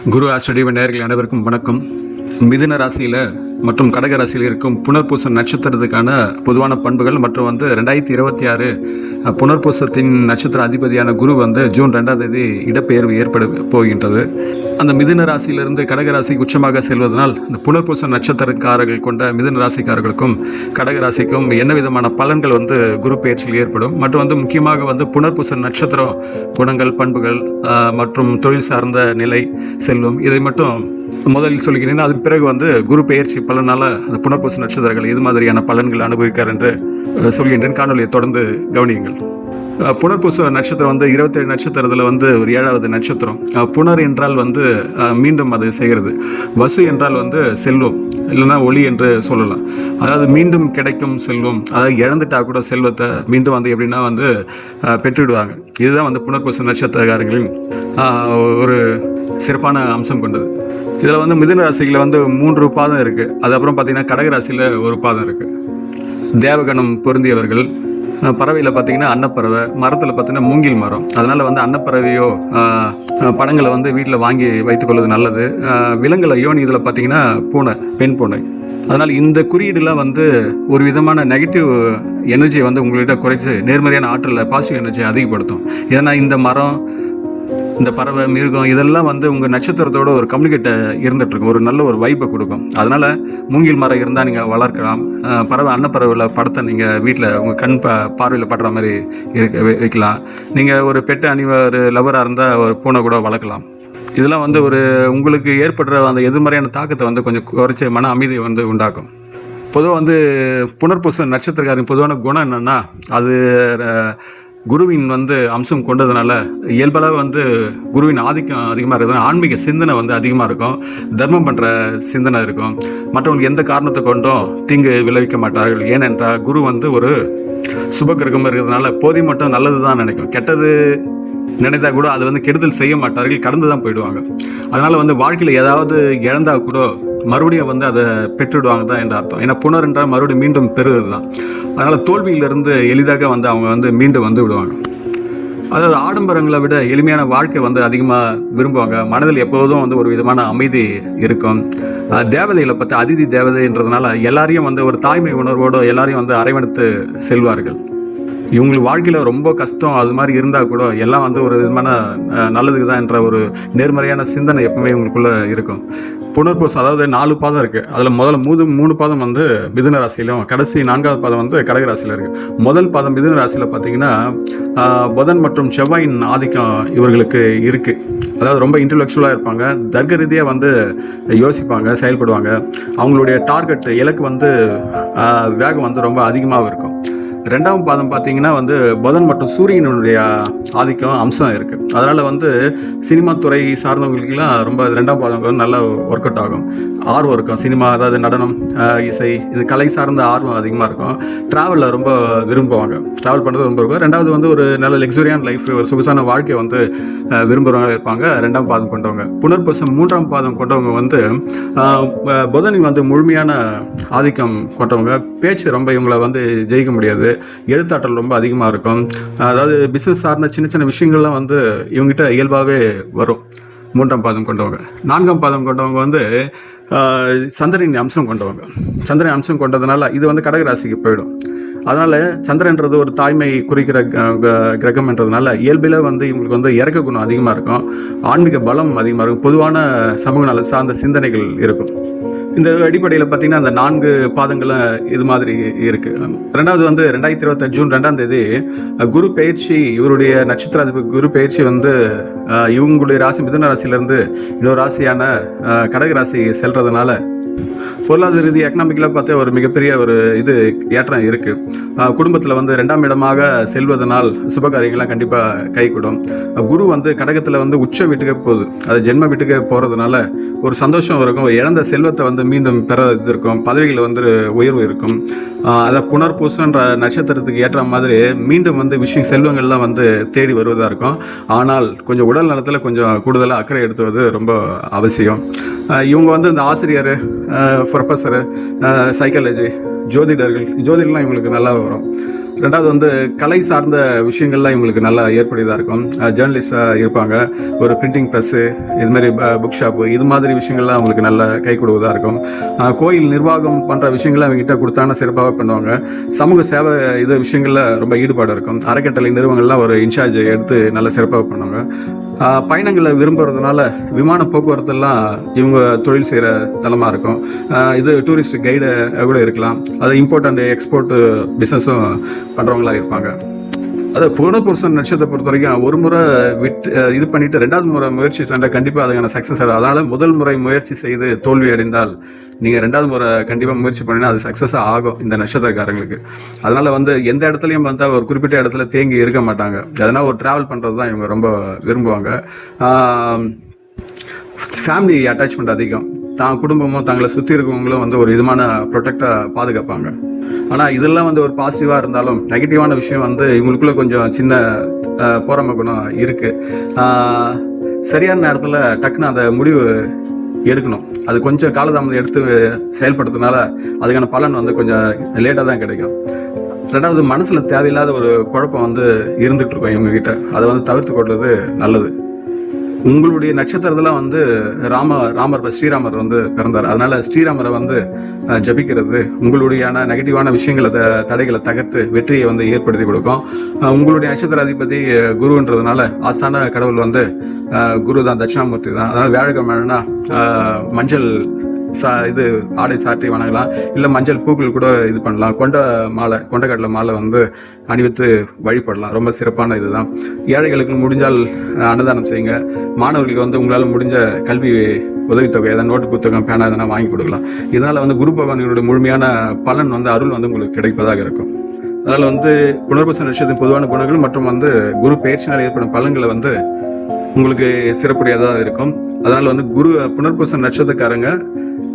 குரு ஆஸ்ட்ரேலிய நேயர்கள் அனைவருக்கும் வணக்கம். மிதுன ராசியில் மற்றும் கடக ராசியில் இருக்கும் புனர்பூச நட்சத்திரத்துக்கான பொதுவான பண்புகள் மற்றும் 2026 புனர்பூசத்தின் நட்சத்திர அதிபதியான குரு ஜூன் 2ஆம் தேதி இடப்பெயர்வு ஏற்பட போகின்றது. அந்த மிதுன ராசியிலிருந்து கடக ராசிக்கு உச்சமாக செல்வதனால் இந்த புனர்பூச நட்சத்திரக்காரர்கள் கொண்ட மிதுன ராசிக்காரர்களுக்கும் கடக ராசிக்கும் என்ன விதமான பலன்கள் குரு பெயர்ச்சியில் ஏற்படும் மற்றும் முக்கியமாக புனர்பூச நட்சத்திரம் குணங்கள் பண்புகள் மற்றும் தொழில் சார்ந்த நிலை செல்வம் இதை மட்டும் முதலில் சொல்கிறேன். அதன் பிறகு குரு பெயர்ச்சி பலனால அந்த புனர்பூச நட்சத்திரங்கள் இது மாதிரியான பலன்கள் அனுபவிக்கார் என்று சொல்கின்றேன். காணொலியை தொடர்ந்து கவனியுங்கள். புனர்பூச நட்சத்திரம் 27 நட்சத்திரத்தில் ஒரு 7வது நட்சத்திரம். புனர் என்றால் மீண்டும் அது செய்கிறது. வசு என்றால் செல்வம் இல்லைன்னா ஒளி என்று சொல்லலாம். அதாவது மீண்டும் கிடைக்கும் செல்வம், அதாவது இழந்துட்டா கூட செல்வத்தை மீண்டும் எப்படின்னா பெற்றுவிடுவாங்க. இதுதான் புனர்பூச நட்சத்திரக்காரங்களின் ஒரு சிறப்பான அம்சம் கொண்டது. இதில் மிதுன ராசியில் 3 பாதம் இருக்குது. அதுக்கப்புறம் பார்த்திங்கன்னா கடகராசியில் ஒரு பாதம் இருக்குது. தேவகணம் பொருந்தியவர்கள். பறவையில் பார்த்திங்கன்னா அன்னப்பறவை, மரத்தில் பார்த்திங்கன்னா மூங்கில் மரம். அதனால் அன்னப்பறவையோ படங்களை வீட்டில் வாங்கி வைத்துக்கொள்வது நல்லது. விலங்குல யோனி இதில் பார்த்திங்கன்னா பூனை, பெண் பூனை. அதனால் இந்த குறியீடுலாம் ஒரு விதமான நெகட்டிவ் எனர்ஜியை உங்கள்கிட்ட குறைச்சி நேர்மறையான ஆற்றலை பாசிட்டிவ் எனர்ஜியை அதிகப்படுத்தும். ஏன்னா இந்த மரம், இந்த பறவை, மிருகம் இதெல்லாம் உங்கள் நட்சத்திரத்தோட ஒரு கம்யூனிகேட்டை இருந்துகிட்ருக்கும், ஒரு நல்ல ஒரு வைப்பை கொடுக்கும். அதனால் மூங்கில் மரம் இருந்தால் நீங்கள் வளர்க்கலாம். பறவை, அன்னப்பறவையில் படத்தை நீங்கள் வீட்டில் உங்கள் கண் பார்வையில் படுற மாதிரி வைக்கலாம். நீங்கள் ஒரு பெட்டு ஒரு லவராக இருந்தால் ஒரு பூனை கூட வளர்க்கலாம். இதெல்லாம் ஒரு உங்களுக்கு ஏற்படுற அந்த எதிர்மறையான தாக்கத்தை கொஞ்சம் குறைச்சி மன அமைதியை உண்டாக்கும். பொதுவாக புனர்பூச நட்சத்திரக்காரின் பொதுவான குணம் என்னென்னா, அது குருவின் அம்சம் கொண்டதுனால இயல்பளவு குருவின் ஆதிக்கம் அதிகமாக இருக்கிறதுனால ஆன்மீக சிந்தனை அதிகமாக இருக்கும். தர்மம் பண்ணுற சிந்தனை இருக்கும். மற்றவங்களுக்கு எந்த காரணத்தை கொண்டும் தீங்கு விளைவிக்க மாட்டார்கள். ஏனென்றால் குரு ஒரு சுபகிரகம் இருக்கிறதுனால போதி மட்டும் நல்லது தான் நினைக்கும். கெட்டது நினைத்தா கூட அது கெடுதல் செய்ய மாட்டார்கள், கடந்து தான் போயிடுவாங்க. அதனால் வாழ்க்கையில் ஏதாவது இழந்தால் கூட மறுபடியும் அதை பெற்றுவிடுவாங்க தான் என்ற அர்த்தம். ஏன்னா புனர் என்றால் மறுபடியும் மீண்டும் பெறுவது தான். அதனால் தோல்வியிலிருந்து எளிதாக அவங்க மீண்டும் விடுவாங்க. அதாவது ஆடம்பரங்களை விட எளிமையான வாழ்க்கை அதிகமாக விரும்புவாங்க. மனதில் எப்போதும் ஒரு விதமான அமைதி இருக்கும். தேவதைகளை பற்றி அதிதி தேவதைன்றதுனால எல்லாரையும் ஒரு தாய்மை உணர்வோடு எல்லாரையும் அரவணைத்து செல்வார்கள். இவங்களுக்கு வாழ்க்கையில் ரொம்ப கஷ்டம் அது மாதிரி இருந்தால் கூட எல்லாம் ஒரு விதமான நல்லதுக்கு தான் என்ற ஒரு நேர்மறையான சிந்தனை எப்பவுமே இவங்களுக்குள்ளே இருக்கும். புனர்பூசம் அதாவது 4 பாதம் இருக்குது. அதில் முதல்ல 3 பாதம் மிதுன ராசியிலும், கடைசி 4வது பாதம் கடக ராசியில் இருக்குது. முதல் பாதம் மிதுன ராசியில் பார்த்திங்கன்னா புதன் மற்றும் செவ்வாயின் ஆதிக்கம் இவர்களுக்கு இருக்குது. அதாவது ரொம்ப இன்டலெக்சுவலாக இருப்பாங்க. தர்க்க ரீதியாக யோசிப்பாங்க, செயல்படுவாங்க. அவங்களுடைய டார்கெட் இலக்கு வேகம் ரொம்ப அதிகமாக இருக்கும். 2ஆம் பாதம் பார்த்திங்கன்னா புதன் மற்றும் சூரியனுடைய ஆதிக்கம் அம்சம் இருக்குது. அதனால் சினிமா துறை சார்ந்தவங்களுக்கெல்லாம் ரொம்ப 2ஆம் பாதம் நல்லா ஒர்க் அவுட் ஆகும். ஆர்வம் இருக்கும். சினிமா, அதாவது நடனம், இசை, இது கலை சார்ந்த ஆர்வம் அதிகமாக இருக்கும். ட்ராவலில் ரொம்ப விரும்புவாங்க. ட்ராவல் பண்ணுறது ரொம்ப இருக்கும். 2வது ஒரு நல்ல லக்ஸுரியான லைஃப், ஒரு சொகுசான வாழ்க்கையை விரும்புகிறவங்க இருப்பாங்க 2ஆம் பாதம் கொண்டவங்க. புனர்பூசம் 3ஆம் பாதம் கொண்டவங்க புதனின் முழுமையான ஆதிக்கம் கொண்டவங்க. பேச்சு ரொம்ப இவங்களை ஜெயிக்க முடியாது. எழுத்தாற்றல் ரொம்ப அதிகமாக இருக்கும். அதாவது பிஸ்னஸ் சார்ந்த சின்ன சின்ன விஷயங்கள்லாம் இவங்ககிட்ட இயல்பாகவே வரும். 3ஆம் பாதம் கொண்டவங்க. 4ஆம் பாதம் கொண்டவங்க சந்திரனின் அம்சம் கொண்டவங்க. சந்திரன் அம்சம் கொண்டதுனால இது கடகராசிக்கு போயிடும். அதனால் சந்திரன்றது ஒரு தாய்மை குறிக்கிற கிரகம் என்றதுனால இயல்பில் இவங்களுக்கு இறக்க குணம் அதிகமாக இருக்கும். ஆன்மீக பலம் அதிகமாக இருக்கும். பொதுவான சமூக நல சார்ந்த சிந்தனைகள் இருக்கும். இந்த அடிப்படையில் பார்த்திங்கன்னா அந்த 4 பாதங்களும் இது மாதிரி இருக்குது. 2வது 2028 ஜூன் 2ஆம் தேதி குரு பயிற்சி, இவருடைய நட்சத்திராதிபதி குரு பயிற்சி இவங்களுடைய ராசி மிதுன ராசியிலேருந்து இன்னொரு ராசியான கடக ராசி செல்றதுனால பொருளாதார ரீதி எக்கனாமிக்கலாக பார்த்தா ஒரு மிகப்பெரிய ஒரு ஏற்றம் இருக்குது. குடும்பத்தில் 2ஆம் இடமாக செல்வதனால் சுபகாரியங்கள்லாம் கண்டிப்பாக கைகூடும். குரு கடகத்தில் உச்ச வீட்டுக்கே போகுது, அது ஜென்ம வீட்டுக்கே போகிறதுனால ஒரு சந்தோஷம் இருக்கும். இழந்த செல்வத்தை மீண்டும் பெற இருக்கும். பதவிகளில் உயர்வு இருக்கும். அதை புனர்பூசன்ற நட்சத்திரத்துக்கு ஏற்ற மாதிரி மீண்டும் விஷயம் செல்வங்கள்லாம் தேடி வருவதாக இருக்கும். ஆனால் கொஞ்சம் உடல் நலத்தில் கொஞ்சம் கூடுதலாக அக்கறை எடுத்துவது ரொம்ப அவசியம். இவங்க இந்த ஆசிரியர், ப்ரொஃபஸரு, சைக்காலஜி, ஜோதிடர்கள், ஜோதிடர்லாம் இவங்களுக்கு நல்லா வரும். ரெண்டாவது வந்து கலை சார்ந்த விஷயங்கள்லாம் இவங்களுக்கு நல்லா ஏற்புடையதாக இருக்கும். ஜேர்னலிஸ்டாக இருப்பாங்க. ஒரு பிரிண்டிங் ப்ரெஸ்ஸு, இதுமாதிரி புக் ஷாப்பு, இது மாதிரி விஷயங்கள்லாம் அவங்களுக்கு நல்ல கை கொடுவதாக இருக்கும். கோயில் நிர்வாகம் பண்ணுற விஷயங்கள்லாம் அவங்ககிட்ட கொடுத்தாங்கன்னா சிறப்பாக பண்ணுவாங்க. சமூக சேவை இது விஷயங்களில் ரொம்ப ஈடுபாடு இருக்கும். அறக்கட்டளை நிறுவனங்கள்லாம் ஒரு இன்சார்ஜ் எடுத்து நல்ல சிறப்பாக பண்ணுவாங்க. பயணங்களை விரும்புறதுனால விமான போக்குவரத்துலாம் இவங்க தொழில் செய்கிற தளமாக இருக்கும். இது டூரிஸ்ட் கைடு கூட இருக்கலாம். அது இம்போர்ட் அண்ட் எக்ஸ்போர்ட் பிஸ்னஸும் பண்ணுறவங்களா இருப்பாங்க. அது புனர்பூசம் நட்சத்திரத்தை பொறுத்த வரைக்கும் ஒரு முறை இது பண்ணிட்டு 2வது முறை முயற்சி செஞ்சால் கண்டிப்பாக அதுக்கான சக்ஸஸ் ஆகும். அதனால் முதல் முறை முயற்சி செய்து தோல்வி அடைந்தால் நீங்கள் 2வது முறை கண்டிப்பாக முயற்சி பண்ணினா அது சக்ஸஸாக ஆகும் இந்த நட்சத்திரக்காரங்களுக்கு. அதனால் வந்து எந்த இடத்துலையும் வந்தால் ஒரு குறிப்பிட்ட இடத்துல தேங்கி இருக்க மாட்டாங்க. அதனால் ஒரு ட்ராவல் பண்ணுறது தான் இவங்க ரொம்ப விரும்புவாங்க. ஃபேமிலி அட்டாச்மெண்ட் அதிகம். தான் குடும்பமும் தங்களை சுற்றி இருக்கவங்களும் வந்து ஒரு விதமான ப்ரொடெக்டாக பாதுகாப்பாங்க. ஆனால் இதெல்லாம் வந்து ஒரு பாசிட்டிவாக இருந்தாலும் நெகட்டிவான விஷயம் வந்து இவங்களுக்குள்ள கொஞ்சம் சின்ன போராமை குணம் இருக்குது. சரியான நேரத்தில் டக்குன்னு அந்த முடிவு எடுக்கணும். அது கொஞ்சம் காலதாமதம் எடுத்து செயல்படுறதுனால அதுக்கான பலன் வந்து கொஞ்சம் லேட்டாக தான் கிடைக்கும். 2வது மனசில் தேவையில்லாத ஒரு குழப்பம் வந்து இருந்துகிட்டு இருக்கோம் இவங்ககிட்ட. அதை வந்து தவிர்த்து கொள்வது நல்லது. உங்களுடைய நட்சத்திரத்தில் வந்து ராமர் ஸ்ரீராமர் வந்து பிறந்தார். அதனால ஸ்ரீராமரை வந்து ஜபிக்கிறது உங்களுடையான நெகட்டிவான விஷயங்களை தடைகளை தகர்த்து வெற்றியை வந்து ஏற்படுத்தி கொடுக்கும். உங்களுடைய நட்சத்திர அதிபதி குருன்றதுனால ஆஸ்தான கடவுள் வந்து குரு தான், தட்சிணாமூர்த்தி தான். அதனால் வியாழக்கிழமைனா மஞ்சள் இது ஆடை சாற்றி வணங்கலாம். இல்லை மஞ்சள் பூக்கள் கூட இது பண்ணலாம். கொண்டக்கடலை மாலை வந்து அணிவித்து வழிபடலாம். ரொம்ப சிறப்பான இதுதான். ஏழைகளுக்கு முடிஞ்சால் அன்னதானம் செய்யுங்க. மாணவர்களுக்கு வந்து உங்களால் முடிஞ்ச கல்வி உதவித்தொகை, ஏதாவது நோட்டு புத்தகம், பேனா எதனா வாங்கி கொடுக்கலாம். இதனால் வந்து குரு பகவானுடைய முழுமையான பலன் வந்து அருள் வந்து உங்களுக்கு கிடைப்பதாக இருக்கும். அதனால் வந்து புனர்பூச நட்சத்திரத்தின் பொதுவான குணங்கள் மற்றும் வந்து குரு பெயர்ச்சினால் ஏற்படும் பலன்களை வந்து உங்களுக்கு சிறப்புடையதாக இருக்கும். அதனால் வந்து புனர்பூச நட்சத்திரக்காரங்க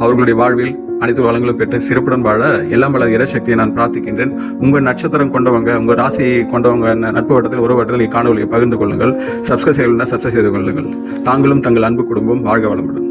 அவர்களுடைய வாழ்வில் அனைத்து வளங்களும் பெற்று சிறப்புடன் வாழ எல்லாம் வல்ல இறைசக்தியை நான் பிரார்த்திக்கின்றேன். உங்கள் நட்சத்திரம் கொண்டவங்க, உங்கள் ராசி கொண்டவங்க நட்பு வட்டத்தில், உறவு வட்டத்தில் காணொலியை பகிர்ந்து கொள்ளுங்கள். சப்ஸ்கிரைப் செய்யணும்னா சப்ஸ்கிரைப் செய்து கொள்ளுங்கள். தாங்களும் தங்கள் அன்பு குடும்பம் வாழ்க வளமுடன்.